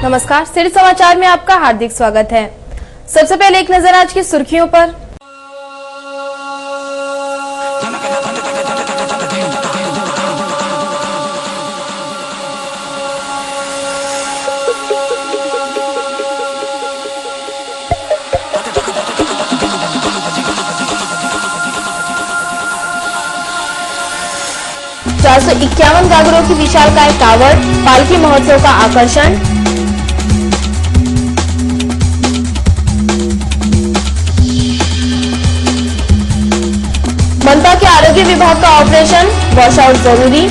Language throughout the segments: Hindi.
नमस्कार, सिटी समाचार में आपका हार्दिक स्वागत है। सबसे पहले एक नजर आज की सुर्खियों पर। चार सौ 51 गागरों की विशालकाय कावड़, पालकी महोत्सव का आकर्षण। मनपा के आरोग्य विभाग का ऑपरेशन, वॉश आउट जरूरी।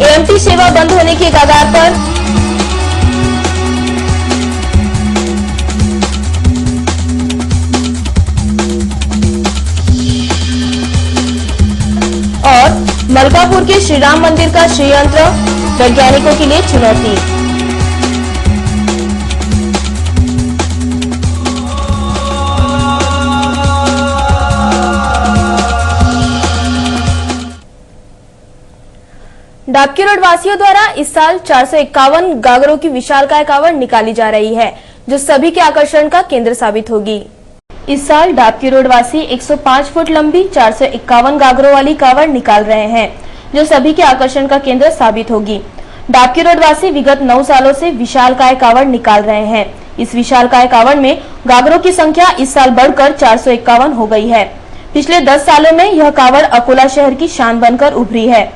एएमटी सेवा बंद होने के कगार पर। और मलकापुर के श्री राम मंदिर का श्रीयंत्र, वैज्ञानिकों के लिए चुनौती। डाबकी रोड वासियों द्वारा इस साल 451 गागरों की विशालकाय कावड़ निकाली जा रही है, जो सभी के आकर्षण का केंद्र साबित होगी। इस साल डाबकी रोड वासी 105 फुट लंबी 451 गागरों वाली कावड़ निकाल रहे हैं, जो सभी के आकर्षण का केंद्र साबित होगी। डाबकी रोड वासी विगत 9 सालों से विशालकाय कावड़ निकाल रहे हैं। इस विशालकाय कावड़ में गागरों की संख्या इस साल बढ़कर 451 हो गई है। पिछले 10 सालों में यह कावड़ अकोला शहर की शान बनकर उभरी है।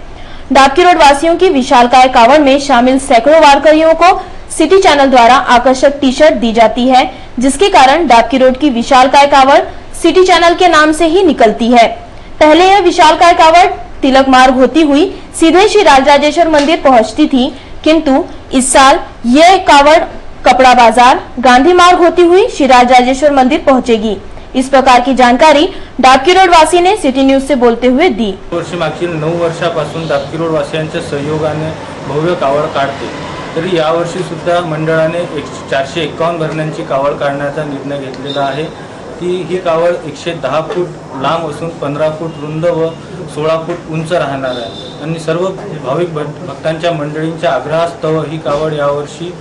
डाबकी रोड वासियों की विशालकाय कावड़ में शामिल सैकड़ों वारकरियों को सिटी चैनल द्वारा आकर्षक टी शर्ट दी जाती है, जिसके कारण डाबकी रोड की विशालकाय कावड़ सिटी चैनल के नाम से ही निकलती है। पहले यह विशालकाय कावड़ तिलक मार्ग होती हुई सीधे श्री राजराजेश्वर मंदिर पहुंचती थी, किंतु इस साल यह कावड़ कपड़ा बाजार गांधी मार्ग होती हुई श्री राजराजेश्वर मंदिर पहुंचेगी। इस प्रकार की जानकारी डाबकी रोड वासी ने सिटी न्यूज से बोलते हुए दी। वर्षी मागील 9 वर्षापासून डाबकी रोड वासियांच्या सहयोगाने भव्य कावड़ काढते, तरी यावर्षी सुद्धा मंडळाने 451 भरण्यांची कावड़ काढण्याचा निर्णय घेतलेला आहे। ही कावड़ 110 फूट लांब असून 15 फूट रुंद व 16 फूट उंच राहणार आहे आणि सर्व भाविक भक्तांच्या मंडळींच्या आग्रहास्तव ही कावड़ यावर्षी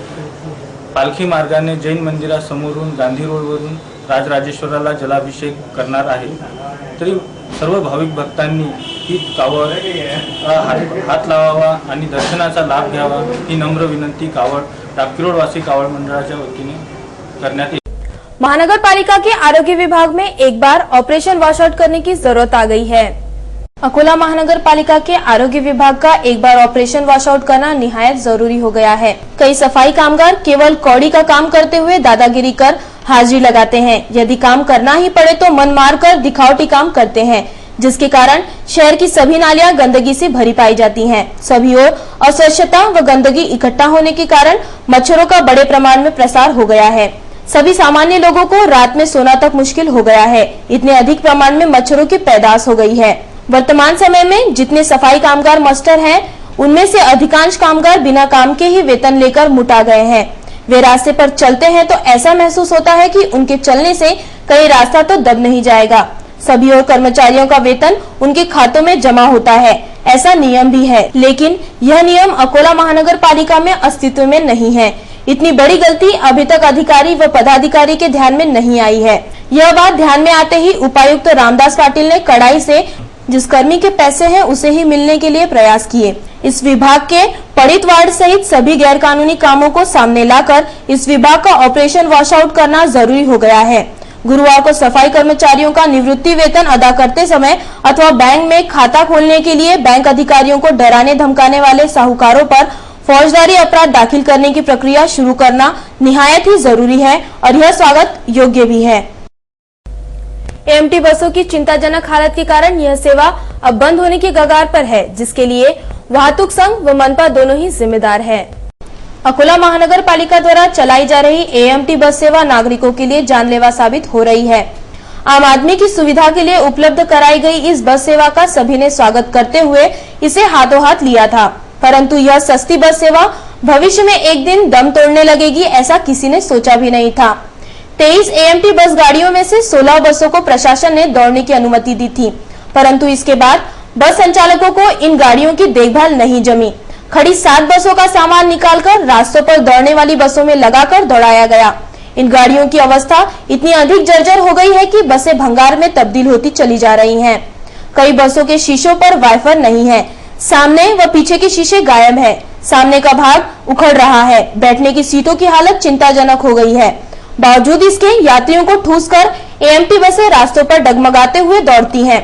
पालखी मार्गाने जैन मंदिरासमोरून गांधी रोडवरून राजराजेश्वराला जलाभिषेक करणार आहे। तरी सर्व भाविक भक्तांनी ही कावड़ हात लावावा आणि दर्शनाचा लाभ घ्यावा ही नम्र विनंती कावड़ डाबकी रोड वासी कावड़ मंडळाच्या वतीने करण्यात येते। महानगर पालिका के आरोग्य विभाग में एक बार ऑपरेशन वॉश आउट करने की जरूरत आ गई है। अकोला महानगर पालिका के आरोग्य विभाग का एक बार ऑपरेशन वॉश आउट करना निहायत जरूरी हो गया है। कई सफाई कामगार केवल कौड़ी का काम करते हुए दादागिरी कर हाजिरी लगाते हैं। यदि काम करना ही पड़े तो मन मार कर दिखावटी काम करते हैं, जिसके कारण शहर की सभी नालियां गंदगी से भरी पाई जाती हैं। सभी ओर अस्वच्छता व गंदगी इकट्ठा होने के कारण मच्छरों का बड़े प्रमाण में प्रसार हो गया है। सभी सामान्य लोगों को रात में सोना तक मुश्किल हो गया है। इतने अधिक प्रमाण में मच्छरों की पैदाश हो गई है। वर्तमान समय में जितने सफाई कामगार मास्टर हैं, उनमें से अधिकांश कामगार बिना काम के ही वेतन लेकर मुटा गए हैं। वे रास्ते पर चलते हैं तो ऐसा महसूस होता है कि उनके चलने से कहीं रास्ता तो दब नहीं जाएगा। सभी और कर्मचारियों का वेतन उनके खातों में जमा होता है, ऐसा नियम भी है, लेकिन यह नियम अकोला महानगर पालिका में अस्तित्व में नहीं है। इतनी बड़ी गलती अभी तक अधिकारी व पदाधिकारी के ध्यान में नहीं आई है। यह बात ध्यान में आते ही उपायुक्त रामदास पाटिल ने कड़ाई से जिस कर्मी के पैसे हैं उसे ही मिलने के लिए प्रयास किए। इस विभाग के पड़ित वार्ड सहित सभी गैरकानूनी कामों को सामने लाकर इस विभाग का ऑपरेशन वॉश आउट करना जरूरी हो गया है। गुरुवार को सफाई कर्मचारियों का निवृत्ति वेतन अदा करते समय अथवा बैंक में खाता खोलने के लिए बैंक अधिकारियों को डराने धमकाने वाले साहूकारों पर फौजदारी अपराध दाखिल करने की प्रक्रिया शुरू करना निहायत ही जरूरी है और यह स्वागत योग्य भी है। एएमटी बसों की चिंताजनक हालत के कारण यह सेवा अब बंद होने की कगार पर है, जिसके लिए वाहतुक संघ व मनपा दोनों ही जिम्मेदार है। अकोला महानगर पालिका द्वारा चलाई जा रही एएमटी बस सेवा नागरिकों के लिए जानलेवा साबित हो रही है। आम आदमी की सुविधा के लिए उपलब्ध कराई गई इस बस सेवा का सभी ने स्वागत करते हुए इसे हाथों हाथ लिया था, परंतु यह सस्ती बस सेवा भविष्य में एक दिन दम तोड़ने लगेगी, ऐसा किसी ने सोचा भी नहीं था। 23 एएमटी बस गाड़ियों में से 16 बसों को प्रशासन ने दौड़ने की अनुमति दी थी। परंतु इसके बाद बस संचालकों को इन गाड़ियों की देखभाल नहीं जमी। खड़ी 7 बसों का सामान निकालकर रास्तों पर दौड़ने वाली बसों में लगाकर दौड़ाया गया। इन गाड़ियों की अवस्था इतनी अधिक जर्जर हो गई है कि बसें भंगार में तब्दील होती चली जा रही हैं। कई बसों के शीशों पर वाइपर नहीं है, सामने व पीछे के शीशे गायब है, सामने का भाग उखड़ रहा है, बैठने की सीटों की हालत चिंताजनक हो गई है। बावजूद इसके यात्रियों को ठूसकर एएमटी बसें रास्तों पर डगमगाते हुए दौड़ती हैं।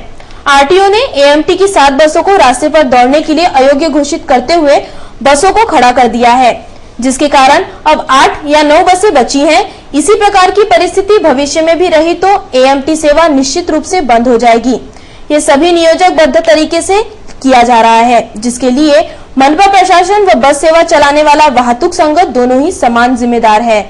आरटीओ ने एएमटी की 7 बसों को रास्ते पर दौड़ने के लिए अयोग्य घोषित करते हुए बसों को खड़ा कर दिया है, जिसके कारण अब 8 या 9 बसें बची हैं। इसी प्रकार की परिस्थिति भविष्य में भी रही तो एएमटी सेवा निश्चित रूप से बंद हो जाएगी। ये सभी नियोजकबद्ध तरीके से किया जा रहा है, जिसके लिए मनपा प्रशासन व बस सेवा चलाने वाला वाहतुक संघ दोनों ही समान जिम्मेदार है।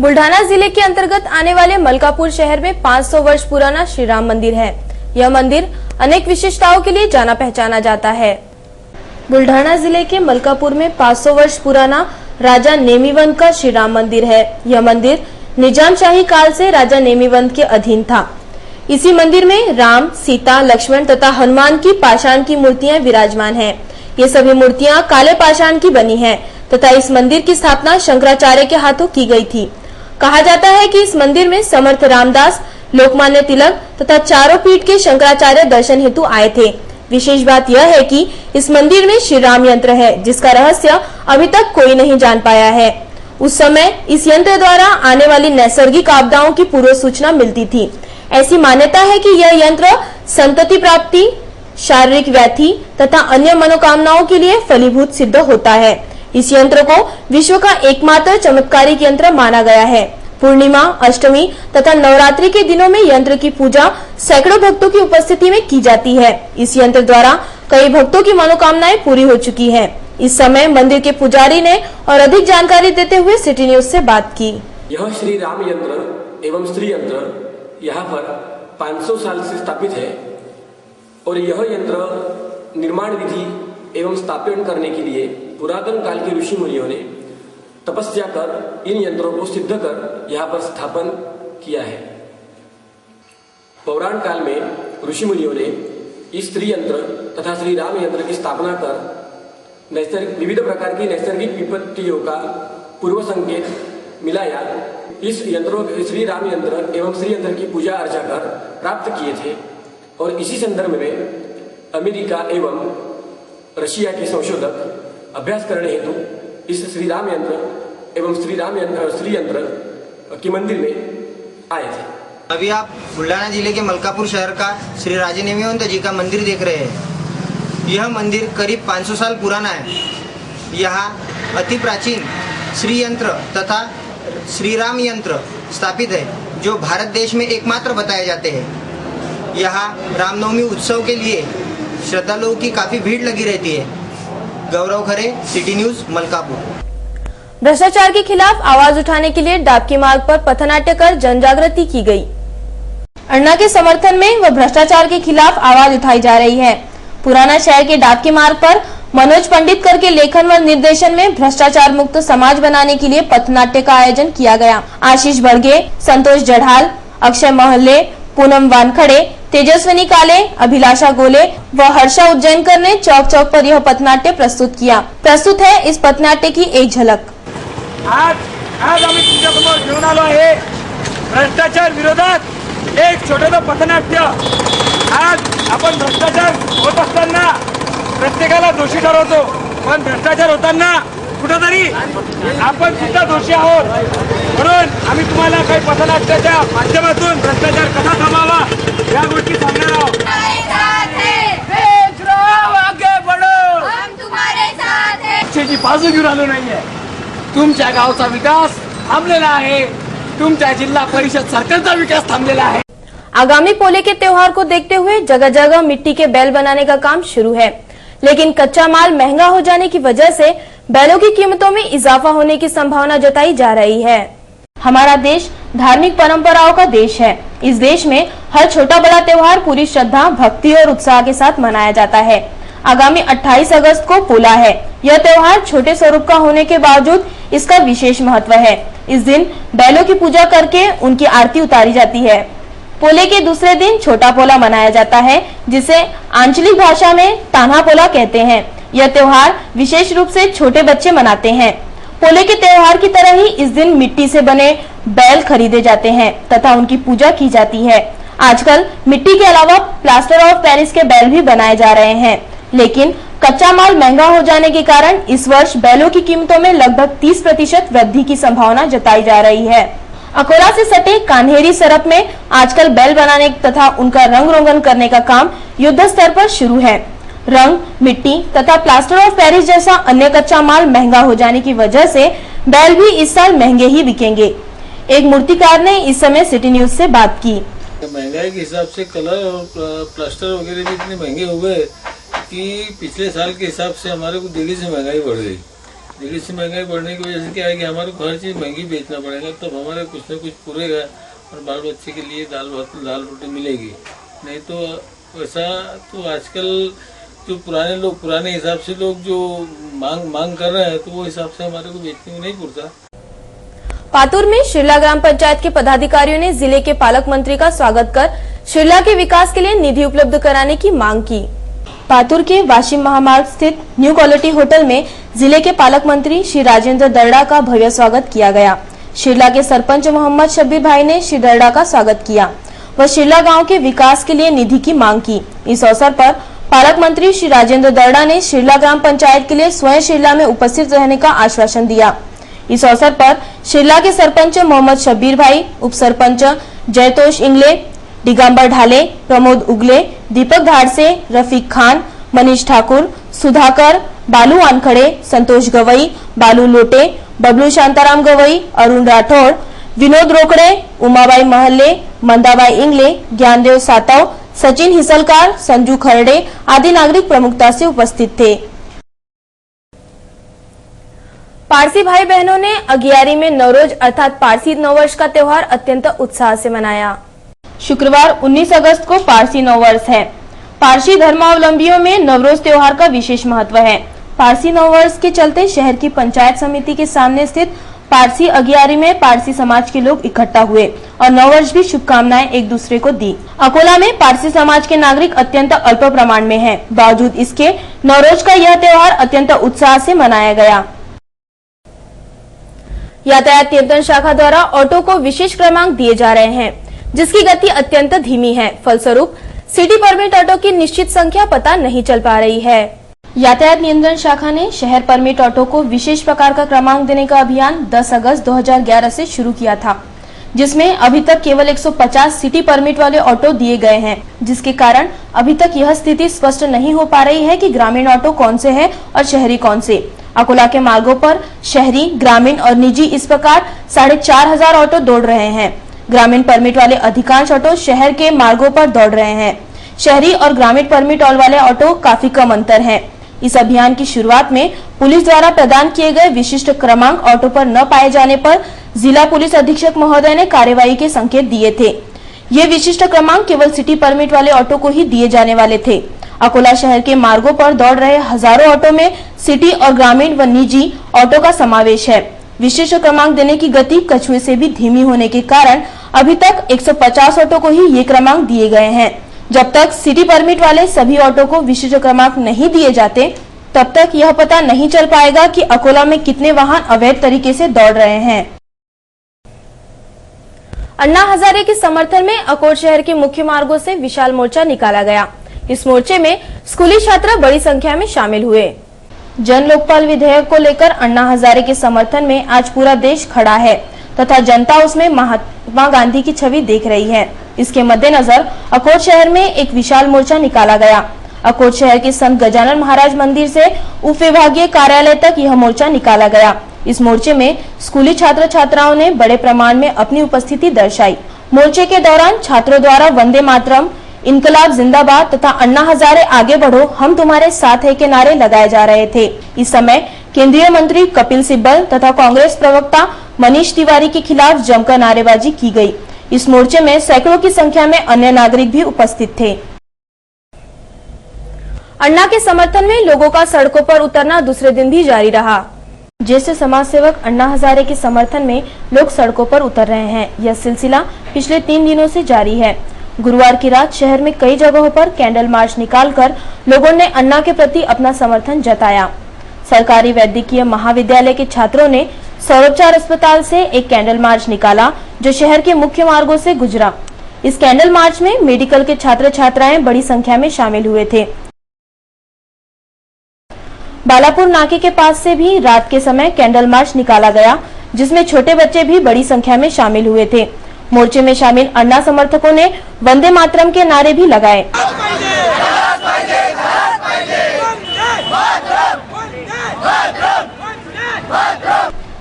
बुल्ढाना जिले के अंतर्गत आने वाले मलकापुर शहर में 500 वर्ष पुराना श्री राम मंदिर है। यह मंदिर अनेक विशेषताओं के लिए जाना पहचाना जाता है। बुल्ढाना जिले के मलकापुर में 500 वर्ष पुराना राजा नेमिवंत का श्री राम मंदिर है। यह मंदिर निजाम शाही काल से राजा नेमिवंत के अधीन था। इसी मंदिर में राम, सीता, लक्ष्मण तथा हनुमान की पाषाण की मूर्तियां विराजमान हैं। ये सभी मूर्तियां काले पाषाण की बनी हैं तथा इस मंदिर की स्थापना शंकराचार्य के हाथों की गई थी। कहा जाता है कि इस मंदिर में समर्थ रामदास, लोकमान्य तिलक तथा चारों पीठ के शंकराचार्य दर्शन हेतु आए थे। विशेष बात यह है कि इस मंदिर में श्री राम यंत्र है, जिसका रहस्य अभी तक कोई नहीं जान पाया है। उस समय इस यंत्र द्वारा आने वाली नैसर्गिक आपदाओं की पूर्व सूचना मिलती थी। ऐसी मान्यता है कि यह यंत्र संतति प्राप्ति, शारीरिक व्याधि तथा अन्य मनोकामनाओं के लिए फलीभूत सिद्ध होता है। इस यंत्र को विश्व का एकमात्र चमत्कारिक यंत्र माना गया है। पूर्णिमा, अष्टमी तथा नवरात्रि के दिनों में यंत्र की पूजा सैकड़ों भक्तों की उपस्थिति में की जाती है। इस यंत्र द्वारा कई भक्तों की मनोकामनाएं पूरी हो चुकी हैं। इस समय मंदिर के पुजारी ने और अधिक जानकारी देते हुए सिटी न्यूज से बात की। यह श्री राम यंत्र एवं श्री यंत्र यहाँ पर 500 साल से स्थापित है और यह यंत्र निर्माण विधि एवं स्थापन करने के लिए पुरातन काल के ऋषि मुनियों ने तपस्या कर इन यंत्रों को सिद्ध कर यहाँ पर स्थापन किया है। पौराण काल में ऋषि मुनियों ने इस श्री यंत्र तथा श्री राम यंत्र की स्थापना कर विविध प्रकार की नैसर्गिक विपत्तियों का पूर्व संकेत मिलाया। इस यंत्रों श्री राम यंत्र एवं श्री यंत्र की पूजा अर्चा कर प्राप्त किए थे और इसी संदर्भ में अमेरिका एवं रशिया के संशोधक अभ्यास करने हेतु इस श्री राम यंत्र एवं श्री यंत्र के मंदिर में आए थे। अभी आप बुल्ढाना जिले के मलकापुर शहर का श्री राजे नेमिवंत जी का मंदिर देख रहे हैं। यह मंदिर करीब 500 साल पुराना है। यहाँ अति प्राचीन श्री यंत्र तथा श्री राम यंत्र स्थापित है, जो भारत देश में एकमात्र बताए जाते हैं। यहाँ रामनवमी उत्सव के लिए श्रद्धालुओं की काफी भीड़ लगी रहती है। गौरव खरे, सिटी न्यूज, मलकापुर। भ्रष्टाचार के खिलाफ आवाज उठाने के लिए डाबकी मार्ग पर पथनाट्य कर जन जागृति की गई। अन्ना के समर्थन में व भ्रष्टाचार के खिलाफ आवाज उठाई जा रही है। पुराना शहर के डाबकी मार्ग पर मनोज पंडित कर के लेखन व निर्देशन में भ्रष्टाचार मुक्त समाज बनाने के लिए पथनाट्य का आयोजन किया गया। आशीष बड़गे, संतोष जढ़ाल, अक्षय महल्ले, पूनम वानखड़े, तेजस्विनी काले, अभिलाषा गोले व हर्षा उज्जैनकर ने चौक चौक पर यह पथनाट्य प्रस्तुत किया। प्रस्तुत है इस पथनाट्य की एक झलक। आज आम्ही तुमच्यासमोर घेऊन आलो आहे भ्रष्टाचार विरोधात एक छोटंसं पथनाट्य। आज आपण भ्रष्टाचार होत असताना प्रत्येकाला दोषी ठरवतो, पण भ्रष्टाचार होताना कुठेतरी आपण सुद्धा दोषी आहोत। म्हणून आम्ही तुम्हाला काही पथनाट्याच्या माध्यमातून भ्रष्टाचार कसा थांबावा या गोष्टी सांगणार आहोत। आगे बढ़ो, हम तुम्हारे साथ हैं। पक्षाची बाजू घेऊन आलो नाहीये। तुमच्या गावचा विकास थांबलेला आहे, तुमच्या जिल्हा परिषद सरकारचा विकास थांबलेला आहे। आगामी पोले के त्योहार को देखते हुए जगह जगह मिट्टी के बैल बनाने का काम शुरू है, लेकिन कच्चा माल महंगा हो जाने की वजह से बैलों की कीमतों में इजाफा होने की संभावना जताई जा रही है। हमारा देश धार्मिक परंपराओं का देश है। इस देश में हर छोटा बड़ा त्योहार पूरी श्रद्धा, भक्ति और उत्साह के साथ मनाया जाता है। आगामी 28 अगस्त को पोला है। यह त्योहार छोटे स्वरूप का होने के बावजूद इसका विशेष महत्व है। इस दिन बैलों की पूजा करके उनकी आरती उतारी जाती है। पोले के दूसरे दिन छोटा पोला मनाया जाता है, जिसे आंचलिक भाषा में तान्हा पोला कहते हैं। यह त्योहार विशेष रूप से छोटे बच्चे मनाते हैं। पोले के त्योहार की तरह ही इस दिन मिट्टी से बने बैल खरीदे जाते हैं तथा उनकी पूजा की जाती है। आजकल मिट्टी के अलावा प्लास्टर ऑफ पेरिस के बैल भी बनाए जा रहे हैं, लेकिन कच्चा माल महंगा हो जाने के कारण इस वर्ष बैलों की कीमतों में लगभग 30% वृद्धि की संभावना जताई जा रही है। अकोला से सटे कान्हेरी सरप में आजकल बैल बनाने तथा उनका रंग रोगन करने का काम युद्ध स्तर पर शुरू है। रंग, मिट्टी तथा प्लास्टर ऑफ पेरिस जैसा अन्य कच्चा माल महंगा हो जाने की वजह से बैल भी इस साल महंगे ही बिकेंगे। एक मूर्तिकार ने इस समय सिटी न्यूज से बात की। महंगाई के हिसाब से कलर और प्लास्टर वगैरह भी इतने महंगे हो गए कि पिछले साल के हिसाब से हमारे को दिल्ली से महंगाई बढ़ गई। दिल्ली से महंगाई बढ़ने की वजह से क्या है कि हमारे को हर चीज़ महंगी बेचना पड़ेगा, तब हमारे कुछ न कुछ पूरेगा और बाल बच्चे के लिए दाल रोटी मिलेगी। नहीं तो वैसा तो आजकल जो पुराने लोग पुराने हिसाब से लोग जो मांग कर रहे हैं, तो वो हिसाब से हमारे को बेचने में नहीं पुरता। पातुर में शिरला ग्राम पंचायत के पदाधिकारियों ने जिले के पालक मंत्री का स्वागत कर शिरला के विकास के लिए निधि उपलब्ध कराने की मांग की। पातुर के वाशिम महामार्ग स्थित न्यू क्वालिटी होटल में जिले के पालक मंत्री श्री राजेंद्र दर्डा का भव्य स्वागत किया गया। शिरला के सरपंच मोहम्मद शब्बीर भाई ने श्री दर्डा का स्वागत किया व शिरला गाँव के विकास के लिए निधि की मांग की। इस अवसर पर पालक मंत्री श्री राजेंद्र दर्डा ने शिरला ग्राम पंचायत के लिए स्वयं शिरला में उपस्थित रहने का आश्वासन दिया। इस अवसर पर शिरला के सरपंच मोहम्मद शब्बीर भाई, उप सरपंच जयतोष इंगले, दिगंबर ढाले, प्रमोद उगले, दीपक धाड़से, रफीक खान, मनीष ठाकुर, सुधाकर, बालू वानखड़े, संतोष गवई, बालू लोटे, बबलू शांताराम गवई, अरुण राठौड़, विनोद रोकड़े, उमाबाई महल्ले, मंदाबाई इंगले, ज्ञानदेव सातव, सचिन हिसलकार, संजू खरडे आदि नागरिक प्रमुखता से उपस्थित थे। पारसी भाई बहनों ने अगियारी में नवरोज अर्थात पारसी नववर्ष का त्योहार अत्यंत उत्साह से मनाया। शुक्रवार 19 अगस्त को पारसी नववर्ष है। पारसी धर्मावलंबियों में नवरोज त्योहार का विशेष महत्व है। पारसी नववर्ष के चलते शहर की पंचायत समिति के सामने स्थित पारसी अगियारी में पारसी समाज के लोग इकट्ठा हुए और नववर्ष की शुभकामनाएं एक दूसरे को दी। अकोला में पारसी समाज के नागरिक अत्यंत अल्प प्रमाण में हैं। बावजूद इसके नवरोज का यह त्योहार अत्यंत उत्साह से मनाया गया। यातायात नियंत्रण शाखा द्वारा ऑटो को विशेष क्रमांक दिए जा रहे हैं, जिसकी गति अत्यंत धीमी है। फलस्वरूप सिटी परमिट ऑटो की निश्चित संख्या पता नहीं चल पा रही है। यातायात नियंत्रण शाखा ने शहर परमिट ऑटो को विशेष प्रकार का क्रमांक देने का अभियान 10 अगस्त 2011 से शुरू किया था, जिसमें अभी तक केवल 150 सिटी परमिट वाले ऑटो दिए गए हैं, जिसके कारण अभी तक यह स्थिति स्पष्ट नहीं हो पा रही है कि ग्रामीण ऑटो कौन से हैं और शहरी कौन से। अकोला के मार्गों पर शहरी, ग्रामीण और निजी इस प्रकार 4500 ऑटो दौड़ रहे हैं। ग्रामीण परमिट वाले अधिकांश ऑटो शहर के मार्गों पर दौड़ रहे हैं। शहरी और ग्रामीण परमिट वाले ऑटो काफी कम अंतर है। इस अभियान की शुरुआत में पुलिस द्वारा प्रदान किए गए विशिष्ट क्रमांक ऑटो पर न पाए जाने पर जिला पुलिस अधीक्षक महोदय ने कार्यवाही के संकेत दिए थे। ये विशिष्ट क्रमांक केवल सिटी परमिट वाले ऑटो को ही दिए जाने वाले थे। अकोला शहर के मार्गों पर दौड़ रहे हजारों ऑटो में सिटी और ग्रामीण व निजी ऑटो का समावेश है। विशिष्ट क्रमांक देने की गति कछुए से भी धीमी होने के कारण अभी तक 150 ऑटो को ही ये क्रमांक दिए गए हैं। जब तक सिटी परमिट वाले सभी ऑटो को विशिष्ट क्रमांक नहीं दिए जाते, तब तक यह पता नहीं चल पाएगा कि अकोला में कितने वाहन अवैध तरीके से दौड़ रहे हैं। अन्ना हजारे के समर्थन में अकोट शहर के मुख्य मार्गों से विशाल मोर्चा निकाला गया। इस मोर्चे में स्कूली छात्र बड़ी संख्या में शामिल हुए। जन लोकपाल विधेयक को लेकर अन्ना हजारे के समर्थन में आज पूरा देश खड़ा है तथा जनता उसमें महात्मा गांधी की छवि देख रही है। इसके मद्देनजर अकोट शहर में एक विशाल मोर्चा निकाला गया। अकोट शहर के संत गजानन महाराज मंदिर से उप विभागीय कार्यालय तक यह मोर्चा निकाला गया। इस मोर्चे में स्कूली छात्र छात्राओं ने बड़े प्रमाण में अपनी उपस्थिति दर्शाई। मोर्चे के दौरान छात्रों द्वारा वंदे मातरम, इनकलाब जिंदाबाद तथा अन्ना हजारे आगे बढ़ो, हम तुम्हारे साथ है के नारे लगाए जा रहे थे। इस समय केंद्रीय मंत्री कपिल सिब्बल तथा कांग्रेस प्रवक्ता मनीष तिवारी के खिलाफ जमकर नारेबाजी की गई। इस मोर्चे में सैकड़ों की संख्या में अन्य नागरिक भी उपस्थित थे। अन्ना के समर्थन में लोगों का सड़कों पर उतरना दूसरे दिन भी जारी रहा। ज्येष्ठ समाज सेवक अन्ना हजारे के समर्थन में लोग सड़कों पर उतर रहे हैं। यह सिलसिला पिछले 3 दिनों से जारी है। गुरुवार की रात शहर में कई जगहों पर कैंडल मार्च निकालकर लोगों ने अन्ना के प्रति अपना समर्थन जताया। सरकारी वैद्यकीय महाविद्यालय के छात्रों ने सौरभचार अस्पताल से एक कैंडल मार्च निकाला जो शहर के मुख्य मार्गों से गुजरा। इस कैंडल मार्च में मेडिकल के छात्र छात्राएं बड़ी संख्या में शामिल हुए थे। बालापुर नाके के पास से भी रात के समय कैंडल मार्च निकाला गया, जिसमें छोटे बच्चे भी बड़ी संख्या में शामिल हुए थे। मोर्चे में शामिल अन्ना समर्थकों ने वंदे मातरम के नारे भी लगाए।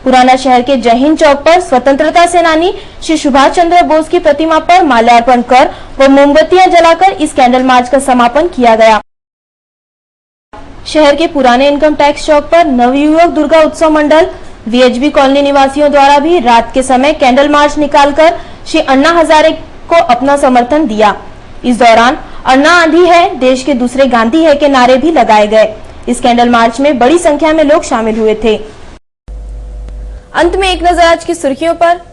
पुराना शहर के जय हिंद चौक पर स्वतंत्रता सेनानी श्री सुभाष चंद्र बोस की प्रतिमा पर माल्यार्पण कर व मोमबत्तियां जलाकर इस कैंडल मार्च का समापन किया गया। शहर के पुराने इनकम टैक्स चौक पर नवयुवक दुर्गा उत्सव मंडल वीएचबी कॉलोनी निवासियों द्वारा भी रात के समय कैंडल मार्च निकालकर श्री अन्ना हजारे को अपना समर्थन दिया। इस दौरान अन्ना आंधी है, देश के दूसरे गांधी है के नारे भी लगाए गए। इस कैंडल मार्च में बड़ी संख्या में लोग शामिल हुए थे। अंत में एक नजर आज की सुर्खियों पर।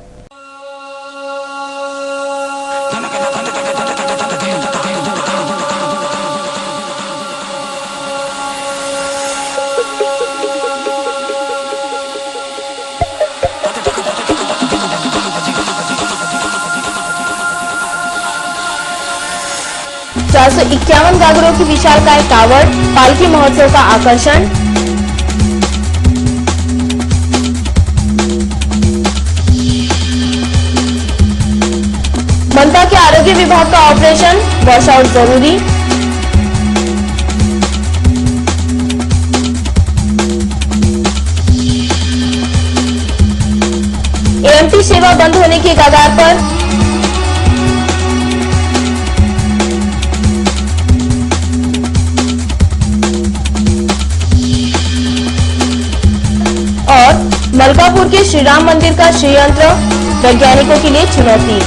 चार 451 गागरों की विशालकाय कावड़, पालकी महोत्सव का आकर्षण। मनपा के आरोग्य विभाग का ऑपरेशन वॉशआउट जरूरी। एएमटी सेवा बंद होने की कगार पर। और मलकापुर के श्री राम मंदिर का श्रीयंत्र वैज्ञानिकों के लिए चुनौती।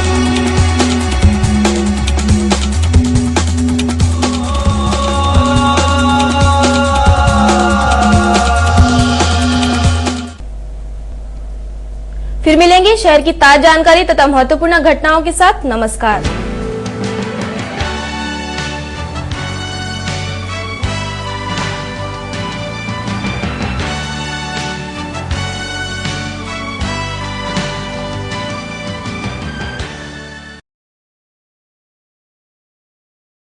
फिर मिलेंगे शहर की ताजा जानकारी तथा महत्वपूर्ण घटनाओं के साथ। नमस्कार।